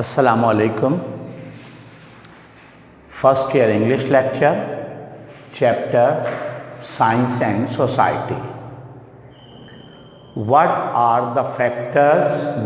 Assalamu alaikum. First year English lecture, chapter Science and Society. What are the factors,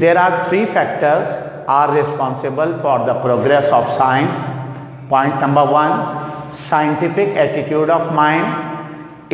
There are three factors are responsible for the progress of science. Point number one, scientific attitude of mind.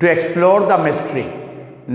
to explore the mystery,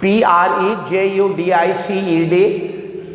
PREJUDICED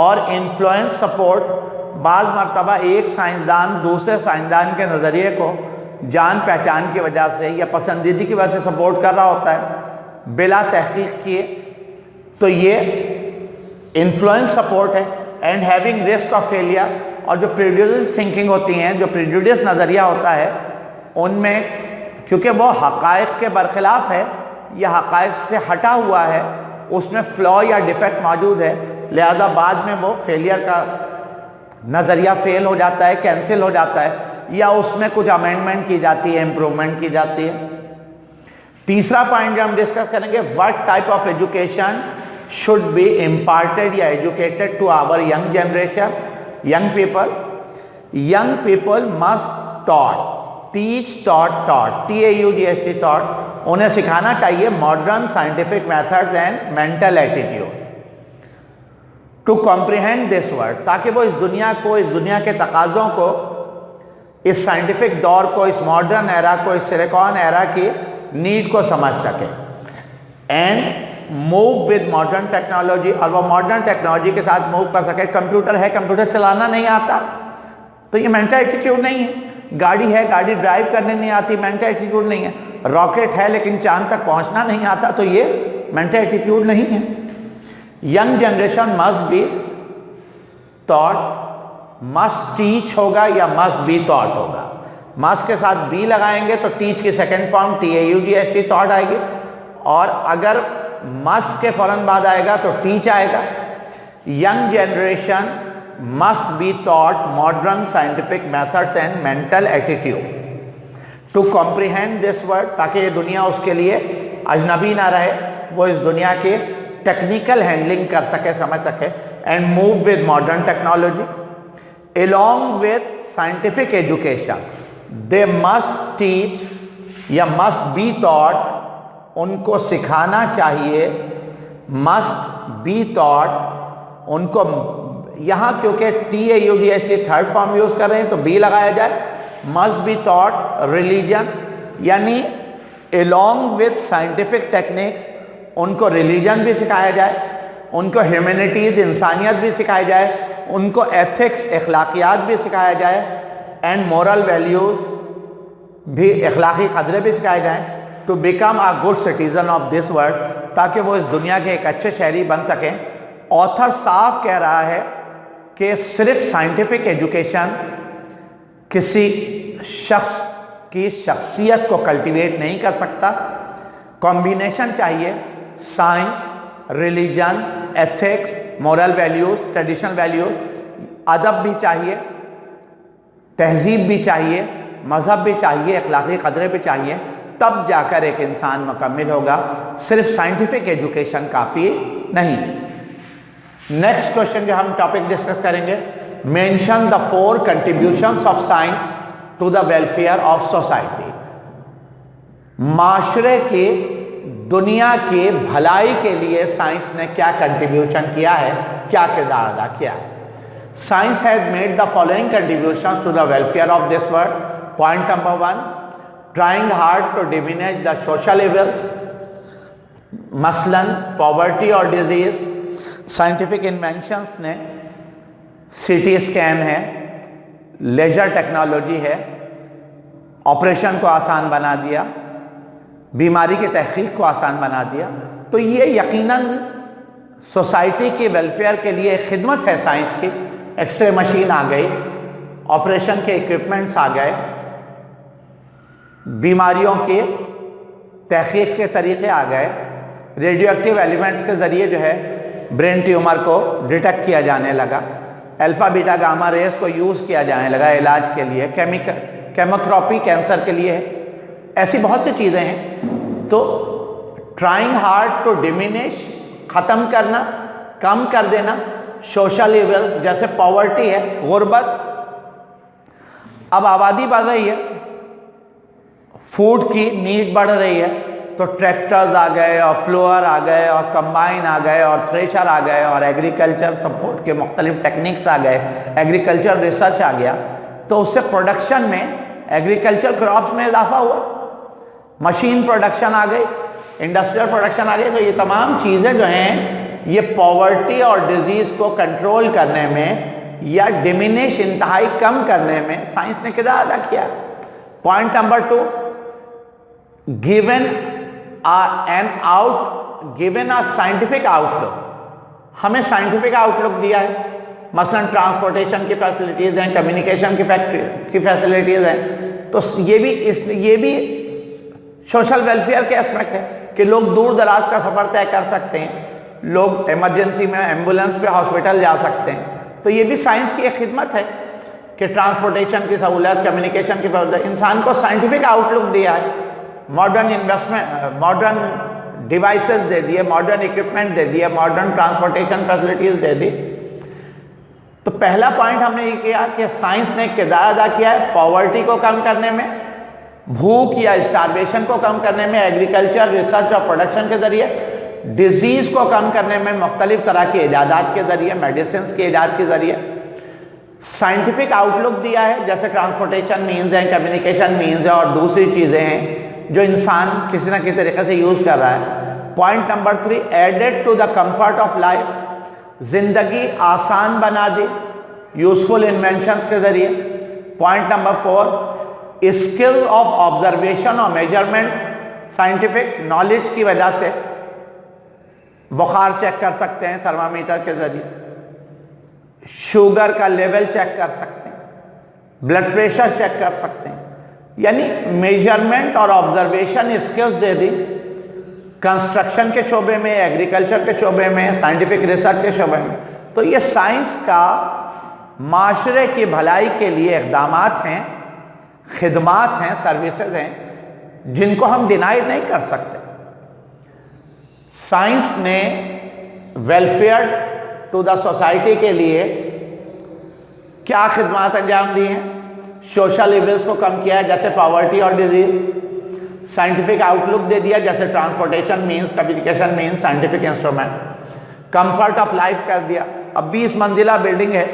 اور influence support, بعض مرتبہ ایک سائنسدان دوسرے سائنسدان کے نظریے کو جان پہچان کی وجہ سے یا پسندیدگی کی وجہ سے سپورٹ کر رہا ہوتا ہے بلا تحقیق کیے، تو یہ انفلوئنس سپورٹ ہے. And having risk of failure, اور جو پریجوڈس تھنکنگ ہوتی ہیں، جو پریجوڈس نظریہ ہوتا ہے، ان میں کیونکہ وہ حقائق کے برخلاف ہے یا حقائق سے ہٹا ہوا ہے، اس میں فلا یا ڈیفیکٹ موجود ہے، لہذا بعد میں وہ فیلئر کا نظریہ فیل ہو جاتا ہے، کینسل ہو جاتا ہے، یا اس میں کچھ امینڈمنٹ کی جاتی ہے، امپروومنٹ کی جاتی ہے. تیسرا پوائنٹ جو ہم ڈسکس کریں گے، what type of education should be imparted یا educated to our young generation, young people. Young people must taught, teach, taught, T-A-U-G-H-T, taught. انہیں سکھانا چاہیے modern scientific methods and mental attitude to comprehend this world، تاکہ وہ اس دنیا کو، اس دنیا کے تقاضوں کو، اس سائنٹیفک دور کو، اس ماڈرن ایرا کو، اس سلیکون ایرا کی نیڈ کو سمجھ سکے. And move with modern technology, اور وہ ماڈرن ٹیکنالوجی کے ساتھ موو کر سکے. کمپیوٹر ہے، کمپیوٹر چلانا نہیں آتا تو یہ مینٹل ایٹیٹیوڈ نہیں ہے. گاڑی ہے، گاڑی ڈرائیو کرنے نہیں آتی، مینٹل ایٹیٹیوڈ نہیں ہے. راکٹ ہے لیکن چاند تک پہنچنا نہیں آتا تو یہ مینٹل ایٹیٹیوڈ نہیں ہے. Young generation must be taught, must teach ہوگا یا مسٹ بی ٹاٹ ہوگا. مسٹ کے ساتھ بی لگائیں گے تو ٹیچ کی سیکنڈ فارم T-A-U-G-H-T ٹاٹ آئے گی، اور اگر مسٹ کے فوراً بعد آئے گا تو ٹیچ آئے گا. Young generation must be taught modern scientific methods and mental attitude to comprehend this world, تاکہ یہ دنیا اس کے لیے اجنبی نہ رہے، وہ اس دنیا کی ٹیکنیکل ہینڈلنگ کر سکے، سمجھ سکے. And move with modern technology along with scientific education. They must teach یا must be taught، ان کو سکھانا چاہیے، must be taught ان کو. یہاں کیونکہ T-A-U-G-H-T تھرڈ فارم یوز کر رہے ہیں تو B لگایا جائے. must be taught religion، یعنی along with scientific techniques ان کو ریلیجن بھی سکھایا جائے، ان کو ہیومینٹیز انسانیت بھی سکھائی جائے، ان کو ایتھکس اخلاقیات بھی سکھایا جائے، اینڈ مورل ویلیوز بھی، اخلاقی قدرے بھی سکھائے جائیں، to become a good citizen of this world, تاکہ وہ اس دنیا کے ایک اچھے شہری بن سکیں. آتھر صاف کہہ رہا ہے کہ صرف سائنٹیفک ایجوکیشن کسی شخص کی شخصیت کو کلٹیویٹ نہیں کر سکتا. کمبینیشن چاہیے، science, religion, ethics, moral values, traditional values, ادب بھی چاہیے، تہذیب بھی چاہیے، مذہب بھی چاہیے، اخلاقی قدرے بھی چاہیے، تب جا کر ایک انسان مکمل ہوگا. صرف سائنٹیفک ایجوکیشن کافی نہیں ہے. نیکسٹ کوشچن جو ہم ٹاپک ڈسکس کریں گے، mention the 4 contributions of science to the welfare of society. معاشرے کی، دنیا کی بھلائی کے لیے سائنس نے کیا کنٹریبیوشن کیا ہے، کیا کردار ادا کیا ہے. Science has made the following contributions to the welfare of this world. Point number 1، trying hard to diminish the social events, مثلاً پاورٹی اور ڈیزیز. سائنٹیفک انوینشنس نے، سی ٹی اسکین ہے، لیزر ٹیکنالوجی ہے، آپریشن کو آسان بنا دیا، بیماری کی تحقیق کو آسان بنا دیا. تو یہ یقیناً سوسائٹی کی ویلفیئر کے لیے خدمت ہے سائنس کی. ایکس رے مشین آ گئی، آپریشن کے ایکوپمنٹس آ گئے، بیماریوں کی تحقیق کے طریقے آ گئے، ریڈیو ایکٹیو ایلیمنٹس کے ذریعے جو ہے برین ٹیومر کو ڈیٹیکٹ کیا جانے لگا، الفا بیٹا گاما ریز کو یوز کیا جانے لگا علاج کے لیے، کیموتھراپی کینسر کے لیے، ایسی بہت سی چیزیں ہیں. تو ٹرائنگ ہارڈ ٹو ڈیمینش، ختم کرنا، کم کر دینا سوشل ایونٹس، جیسے پاورٹی ہے، غربت. اب آبادی بڑھ رہی ہے، فوڈ کی نیڈ بڑھ رہی ہے، تو ٹریکٹرز آ گئے اور پلوئر آ گئے اور کمبائن آ گئے اور تھریشر آ گئے اور ایگریکلچر سپورٹ کے مختلف ٹیکنیکس آ گئے، ایگریکلچر ریسرچ آ گیا. تو اس سے پروڈکشن میں، ایگریکلچر کراپس میں اضافہ ہوا، مشین پروڈکشن آ گئی، انڈسٹریل پروڈکشن آ گئی. تو یہ تمام چیزیں جو ہیں یہ پاورٹی اور ڈیزیز کو کنٹرول کرنے میں یا ڈیمینش انتہائی کم کرنے میں سائنس نے کردار ادا کیا. Point number 2, given a scientific outlook, ہمیں سائنٹیفک آؤٹ لک دیا ہے. مثلا ٹرانسپورٹیشن کی فیسلٹیز ہیں, کمیونیکیشن کی فیسلٹیز ہیں, تو یہ بھی سوشل ویلفیئر کے اسپیکٹ ہے کہ لوگ دور دراز کا سفر طے کر سکتے ہیں, لوگ ایمرجنسی میں ایمبولینس پہ ہاسپٹل جا سکتے ہیں. تو یہ بھی سائنس کی ایک خدمت ہے کہ ٹرانسپورٹیشن کی سہولت, کمیونیکیشن کی سہولت, انسان کو سائنٹیفک آؤٹ لک دیا ہے. ماڈرن انویسٹمنٹ, ماڈرن ڈیوائسز دے دیے, ماڈرن اکوپمنٹ دے دیا, ماڈرن ٹرانسپورٹیشن فیسلٹیز دے دی. تو پہلا پوائنٹ ہم نے یہ کیا کہ سائنس نے کردار ادا کیا ہے پاورٹی کو کم کرنے میں, بھوک یا اسٹارویشن کو کم کرنے میں ایگریکلچر, ریسرچ اور پروڈکشن کے ذریعے, ڈیزیز کو کم کرنے میں مختلف طرح کی ایجادات کے ذریعے, میڈیسنس کے ایجاد کے ذریعے. سائنٹیفک آؤٹ لک دیا ہے جیسے ٹرانسپورٹیشن مینز ہیں, کمیونیکیشن مینز ہیں اور دوسری چیزیں ہیں جو انسان کسی نہ کسی طریقے سے یوز کر رہا ہے. Point number 3, added to the comfort of life, زندگی آسان بنا دی یوزفل انوینشنز کے ذریعے. Point number 4, skill of observation اور میجرمنٹ, سائنٹیفک نالج کی وجہ سے بخار چیک کر سکتے ہیں تھرمامیٹر کے ذریعے, شوگر کا لیول چیک کر سکتے ہیں, بلڈ پریشر چیک کر سکتے ہیں. یعنی میجرمنٹ اور observation skills they the construction کے شعبے میں, ایگریکلچر کے شعبے میں, سائنٹیفک ریسرچ کے شعبے میں. تو یہ سائنس کا معاشرے کی بھلائی کے لیے اقدامات ہیں, خدمات ہیں, سروسز ہیں جن کو ہم ڈینائی نہیں کر سکتے. سائنس نے ویلفیئر ٹو دا سوسائٹی کے لیے کیا خدمات انجام دی ہیں؟ سوشل ایونٹس کو کم کیا ہے جیسے پاورٹی اور ڈیزیز, سائنٹیفک آؤٹ لک دے دیا جیسے transportation means, communication means, scientific instrument, comfort of life کر دیا. اب 20 منزلہ بلڈنگ ہے,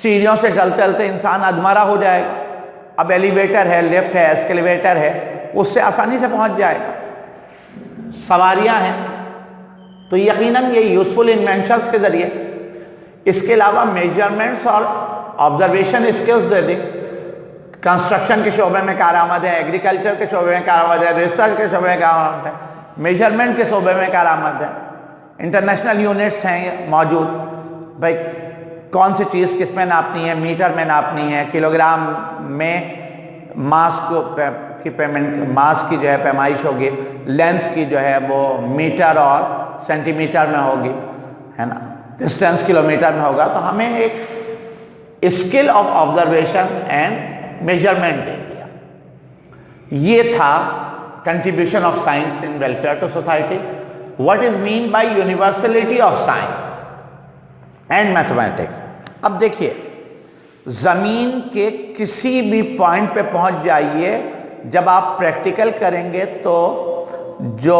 سیڑھیوں سے چلتے چلتے انسان ادھمارا ہو جائے گا. اب ایلیویٹر ہے, لفٹ ہے, ایسکیلیویٹر ہے, اس سے آسانی سے پہنچ جائے گا. سواریاں ہیں, تو یقیناً یہ یوزفل انوینشنز کے ذریعے. اس کے علاوہ میجرمنٹس اور آبزرویشن اسکلز دے دی, کنسٹرکشن کے شعبے میں کارآمد ہے, ایگریکلچر کے شعبے میں کارآمد ہے, ریسرچ کے شعبے میں کارآمد ہے, میجرمنٹ کے شعبے میں کارآمد ہے. انٹرنیشنل یونٹس ہیں موجود, بھائی کون سی چیز کس میں ناپنی ہے, میٹر میں ناپنی ہے, کلو گرام میں ماس کی پیمنٹ, ماس کی جو ہے پیمائش ہوگی, لینتھ کی جو ہے وہ میٹر اور سینٹی میٹر میں ہوگی, ہے نا, ڈسٹینس کلومیٹر میں ہوگا. تو ہمیں ایک skill of observation and measurement دے دیا. یہ تھا contribution of science in welfare to society. What is mean by universality of science and mathematics. اب دیکھیے, زمین کے کسی بھی پوائنٹ پہ پہنچ جائیے, جب آپ پریکٹیکل کریں گے تو جو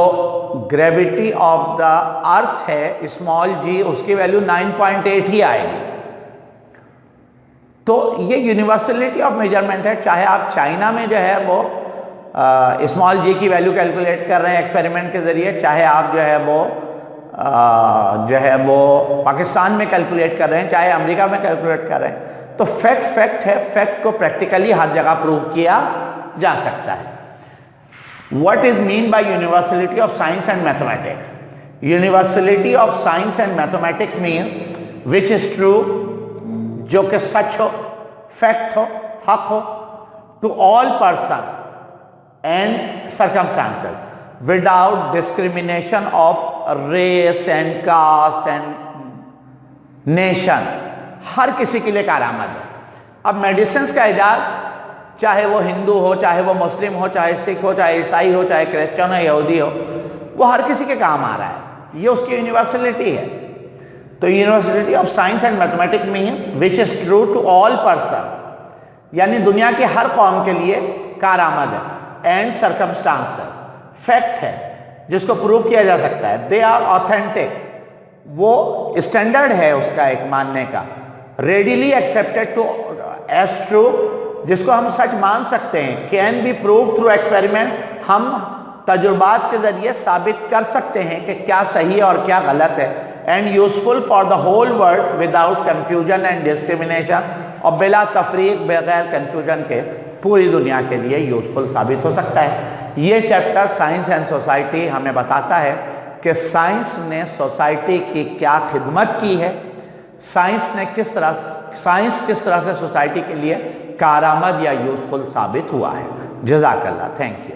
گریویٹی آف دا ارتھ ہے اسمال جی, اس کی ویلیو 9.8 ہی آئے گی. تو یہ یونیورسلٹی آف میجرمنٹ ہے. چاہے آپ چائنا میں جو ہے وہ اسمال جی کی ویلیو کیلکولیٹ کر رہے ہیں ایکسپیریمنٹ کے ذریعے, چاہے آپ جو ہے وہ پاکستان میں کیلکولیٹ کر رہے ہیں, چاہے امریکہ میں کیلکولیٹ کر رہے ہیں. تو فیکٹ ہے, فیکٹ کو پریکٹیکلی ہر جگہ پروو کیا جا سکتا ہے. What is mean by universality of science and mathematics? Universality of science and mathematics means which is true, جو کہ سچ ہو, فیکٹ ہو, حق ہو, to all persons and circumstances without discrimination of race and caste and nation. ہر کسی کے لیے کارآمد ہے. اب medicines کا ایجاد, چاہے وہ ہندو ہو, چاہے وہ مسلم ہو, چاہے سکھ ہو, چاہے عیسائی ہو, چاہے کرسچن ہو, یہودی ہو, وہ ہر کسی کے کام آ رہا ہے. یہ اس کی یونیورسلٹی ہے. تو universality of science and mathematics means which is true to all person, یعنی دنیا کے ہر قوم کے لیے کارآمد ہے. اینڈ سرکمسٹانس ہے, فیکٹ ہے جس کو پروف کیا جا سکتا ہے. دے آر آتھینٹک, وہ اسٹینڈرڈ ہے اس کا ایک ماننے کا. Readily accepted to as true, جس کو ہم سچ مان سکتے ہیں. Can be prove through experiment, ہم تجربات کے ذریعے ثابت کر سکتے ہیں کہ کیا صحیح اور کیا غلط ہے. And useful for the whole world without confusion and discrimination, اور بلا تفریق بغیر کنفیوژن کے پوری دنیا کے لیے یوزفل ثابت ہو سکتا ہے۔ یہ چیپٹر سائنس اینڈ سوسائٹی ہمیں بتاتا ہے کہ سائنس نے سوسائٹی کی کیا خدمت کی ہے، سائنس کس طرح سے سوسائٹی کے لیے کارآمد یا یوزفل ثابت ہوا ہے۔ جزاک اللہ، تھینک یو۔